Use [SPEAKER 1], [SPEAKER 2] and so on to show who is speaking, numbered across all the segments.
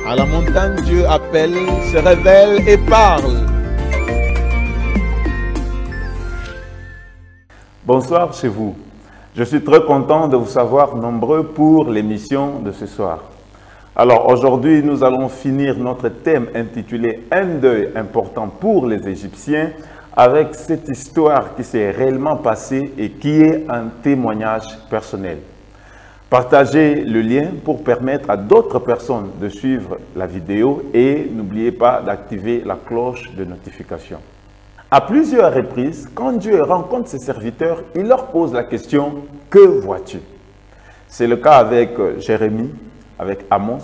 [SPEAKER 1] À la montagne, Dieu appelle, se révèle et parle.
[SPEAKER 2] Bonsoir chez vous. Je suis très content de vous savoir nombreux pour l'émission de ce soir. Alors aujourd'hui, nous allons finir notre thème intitulé « Un deuil important pour les Égyptiens » avec cette histoire qui s'est réellement passée et qui est un témoignage personnel. Partagez le lien pour permettre à d'autres personnes de suivre la vidéo et n'oubliez pas d'activer la cloche de notification. À plusieurs reprises, quand Dieu rencontre ses serviteurs, il leur pose la question « Que vois-tu » C'est le cas avec Jérémie, avec Amos,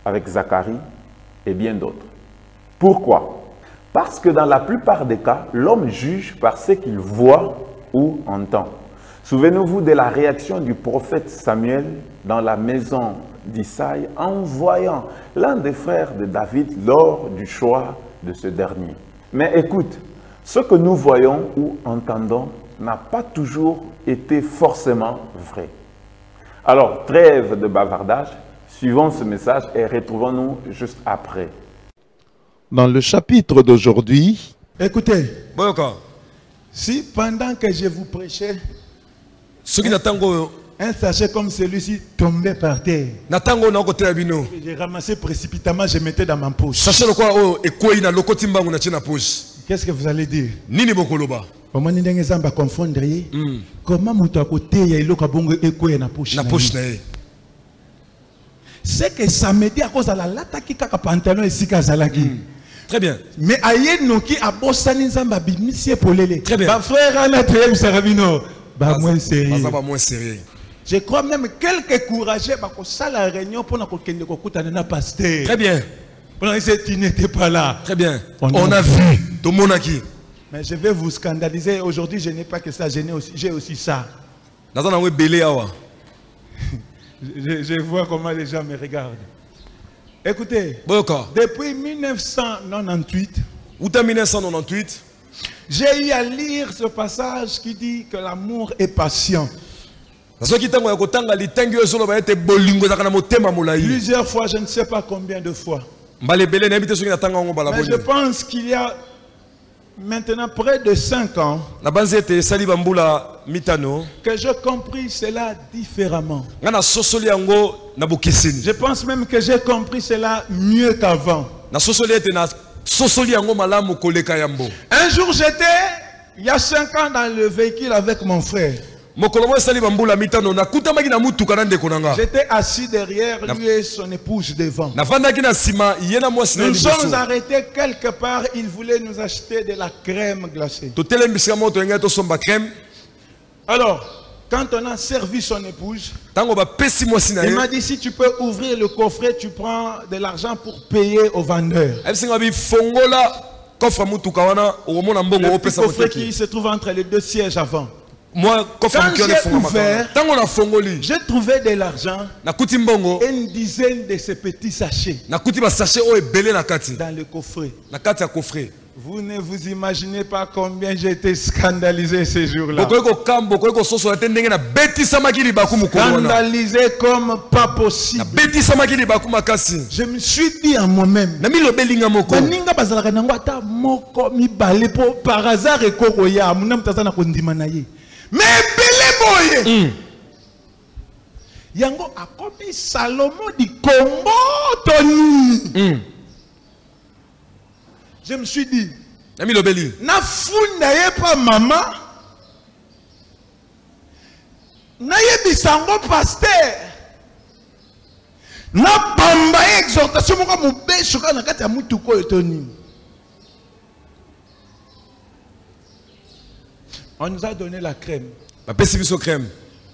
[SPEAKER 2] avec Zacharie et bien d'autres. Pourquoi? Parce que dans la plupart des cas, l'homme juge par ce qu'il voit ou entend. Souvenez-vous de la réaction du prophète Samuel dans la maison d'Isaïe en voyant l'un des frères de David lors du choix de ce dernier. Mais écoute, ce que nous voyons ou entendons n'a pas toujours été forcément vrai. Alors, trêve de bavardage, suivons ce message et retrouvons-nous juste après.
[SPEAKER 1] Dans le chapitre d'aujourd'hui,
[SPEAKER 3] écoutez, si pendant que je vous prêchais, un sachet comme celui-ci tombait par terre, j'ai ramassé précipitamment, je mettais dans ma poche. Qu'est-ce que vous allez dire? Comment c'est que ça me dit à cause de la lata qui a pantalon et si kazalaki.
[SPEAKER 2] Très bien.
[SPEAKER 3] Mais aïe noki a bossani zamba bimisi polele.
[SPEAKER 2] Très bien.
[SPEAKER 3] Ba frère Anatel Sarabino. Ba moins sérieux.
[SPEAKER 2] Ba moins sérieux.
[SPEAKER 3] Je crois même quelques courageux ba ko sala réunion pour na ko kende ko kutana na pasteur.
[SPEAKER 2] Très bien.
[SPEAKER 3] Pendant que tu n'étais pas là.
[SPEAKER 2] Très bien. On a vu ton monaki.
[SPEAKER 3] Mais je vais vous scandaliser aujourd'hui, je n'ai pas que ça, j'ai aussi ça. Je vois comment les gens me regardent. Écoutez, depuis 1998, j'ai eu à lire ce passage qui dit que l'amour est patient. Plusieurs fois, je ne sais pas combien de fois. Mais je pense qu'il y a maintenant près de 5 ans que j'ai compris cela différemment. Je pense même que j'ai compris cela mieux qu'avant. Un jour j'étais, il y a 5 ans, dans le véhicule avec mon frère. J'étais assis derrière lui et son épouse devant. Nous sommes arrêtés quelque part, il voulait nous acheter de la crème glacée. Alors, quand on a servi son épouse, il m'a dit si tu peux ouvrir le coffret, tu prends de l'argent pour payer au vendeur. Le petit coffret qui se trouve entre les deux sièges avant. Quand j'ai ouvert, j'ai trouvé de l'argent et une dizaine de ces petits sachets dans le coffret. Vous ne vous imaginez pas combien j'ai été scandalisé ces jours-là. Scandalisé comme pas possible. Je me suis dit à moi-même, par hasard, mais belé boye. Yango a commis Salomon du Congo Tony. Je me suis dit, na funda ye pas maman, na ye bisango pasteur, na bamba exhortation mo mo be shuka na kati ya mutuko Tony. On nous a donné la crème.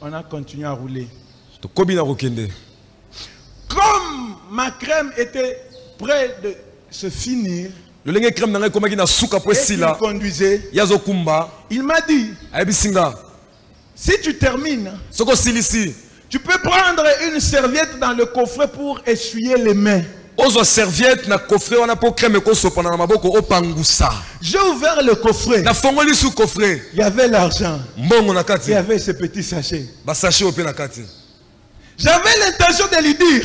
[SPEAKER 3] On a continué à rouler. Comme ma crème était près de se finir, et qu'il conduisait, il m'a dit, si tu termines, tu peux prendre une serviette dans le coffret pour essuyer les mains. J'ai ouvert le coffret. Il y avait l'argent. Il y avait ce petit sachet. J'avais l'intention de lui dire.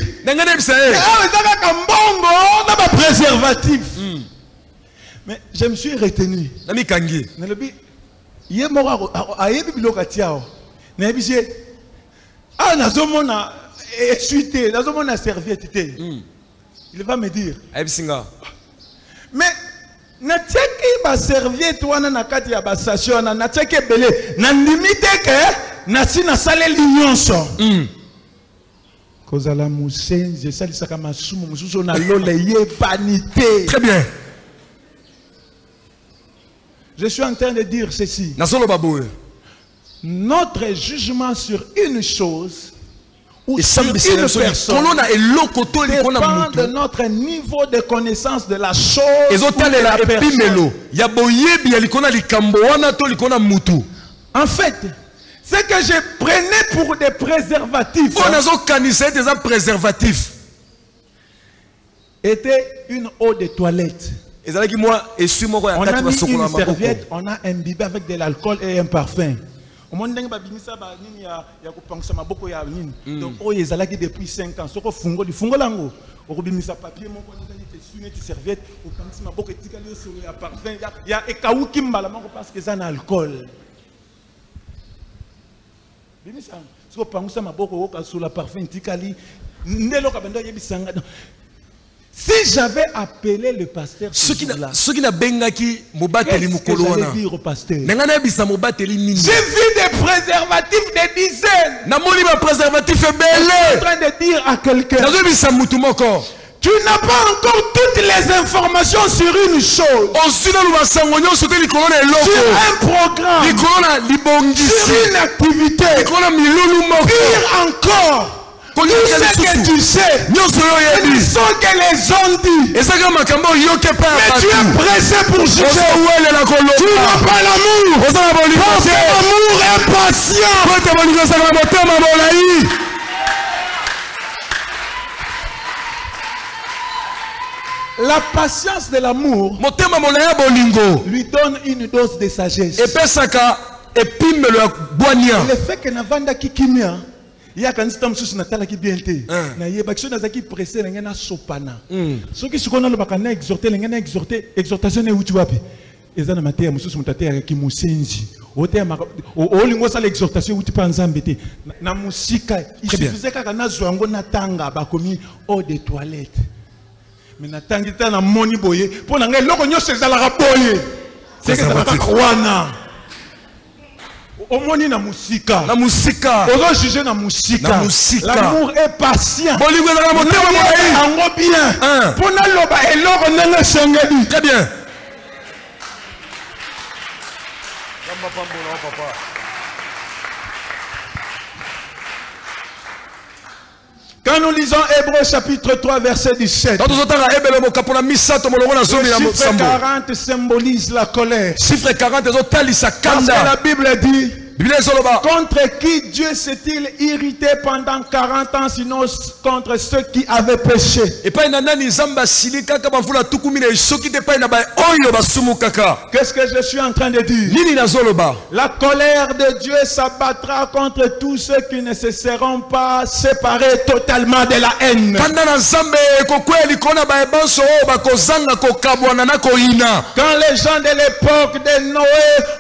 [SPEAKER 3] Préservatif. Mais je me suis retenu. Il va me dire. Mais natiaki ba serviette wana na kati ya ba station na natiaki belé na limite que na sina sale linyonso. Kozala musenze salisaka masumu mususu na lole ye panité.
[SPEAKER 4] Très bien.
[SPEAKER 3] Je suis en train de dire ceci. Notre jugement sur une chose ou sur une personne dépend de notre niveau de connaissance de la chose ou de la personne. En fait, ce que je prenais pour des préservatifs était une eau de toilette. On a mis une serviette, on a imbibé avec de l'alcool et un parfum. Donc, depuis 5 ans, si j'avais appelé le pasteur,
[SPEAKER 4] ce qui n'a bengaki mobateli mukolo wana.
[SPEAKER 3] Dire au pasteur.
[SPEAKER 4] J'ai
[SPEAKER 3] vu des préservatifs des dizaines.
[SPEAKER 4] Na moni ba préservatif
[SPEAKER 3] belé. Je suis en train de dire à quelqu'un. Tu n'as pas encore toutes les informations sur une chose. Sur un programme. Sur une activité. Pire encore. Tout ce que tu sais, ce que les ont dit. Mais tu es pressé pour juger. Tu n'as pas l'amour. C'est l'amour impatient. La patience de l'amour lui donne une dose de sagesse. Et le fait que Navanda Kikimia, il y a quand même chose natala qui bien té na yebakisho na zaki pressé na sopana ce qui se connaît le bakana exhorter ngena exhortation e uti wapi ezana matea mususu mutate ya kimusenzi otea olingo sala exhortation uti pa nzambe te na musika il suffisait kaka na zwango na tanga bakomi eau de toilette mais na tangita na moni boye po na ngai loko nyose ezala boye c'est que ça va wana omoni na musika ozo juger na musika l'amour est patient ango bien pona loba eloko nanga sengeli.
[SPEAKER 4] Très bien.
[SPEAKER 3] Quand nous lisons Hébreux chapitre 3 verset 17, chiffre 40 symbolise la colère.
[SPEAKER 4] Chiffre 40
[SPEAKER 3] parce que la Bible dit contre qui Dieu s'est-il irrité pendant 40 ans sinon contre ceux qui avaient péché. Qu'est-ce que je suis en train de dire? La colère de Dieu s'abattra contre tous ceux qui ne se seront pas séparés totalement de la haine. Quand les gens de l'époque de Noé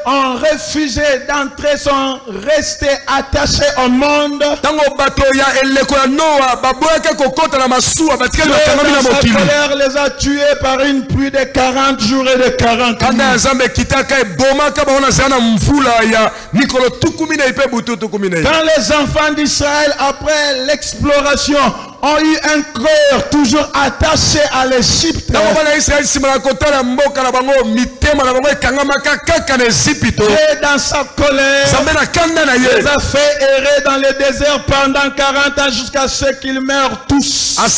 [SPEAKER 3] ont refusé d'entrer, sont restés attachés au monde, sa colère les a tués par une pluie de 40 jours et de 40 nuits. Quand les enfants d'Israël, après l'exploration, ont eu un cœur toujours attaché à l'Égypte, Dieu dans sa colère les a fait errer dans le désert pendant 40 ans jusqu'à ce qu'ils meurent tous. Les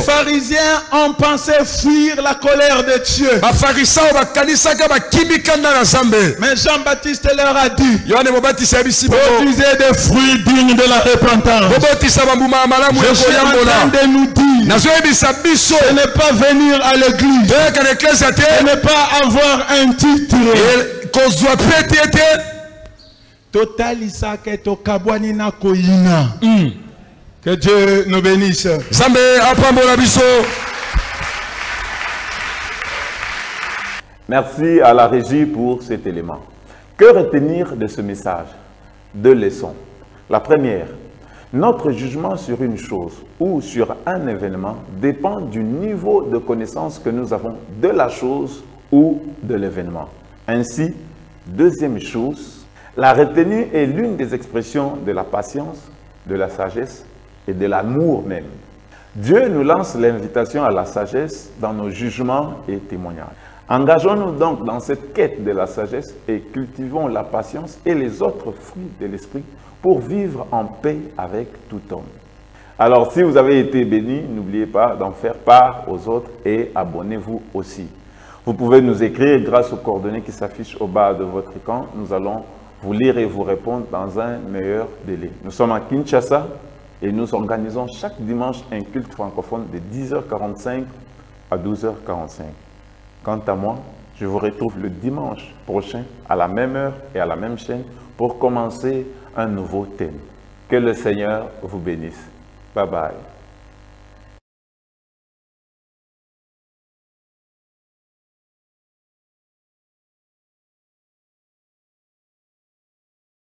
[SPEAKER 3] pharisiens ont pensé fuir la colère de Dieu, mais Jean-Baptiste leur a dit produisez des fruits dignes de la repentance. Je suis en train de nous dire de ne pas venir à l'église, de ne pas avoir un titre, Total Isaac to kabwani na koyina. Que Dieu nous bénisse.
[SPEAKER 4] Zambe apambola biso.
[SPEAKER 2] Merci à la régie pour cet élément. Que retenir de ce message? Deux leçons. La première, notre jugement sur une chose ou sur un événement dépend du niveau de connaissance que nous avons de la chose ou de l'événement. Ainsi, deuxième chose, la retenue est l'une des expressions de la patience, de la sagesse et de l'amour même. Dieu nous lance l'invitation à la sagesse dans nos jugements et témoignages. Engageons-nous donc dans cette quête de la sagesse et cultivons la patience et les autres fruits de l'esprit pour vivre en paix avec tout homme. Alors, si vous avez été béni, n'oubliez pas d'en faire part aux autres et abonnez-vous aussi. Vous pouvez nous écrire grâce aux coordonnées qui s'affichent au bas de votre écran. Nous allons vous lire et vous répondre dans un meilleur délai. Nous sommes à Kinshasa et nous organisons chaque dimanche un culte francophone de 10h45 à 12h45. Quant à moi, je vous retrouve le dimanche prochain à la même heure et à la même chaîne pour commencer un nouveau thème. Que le Seigneur vous bénisse. Bye bye.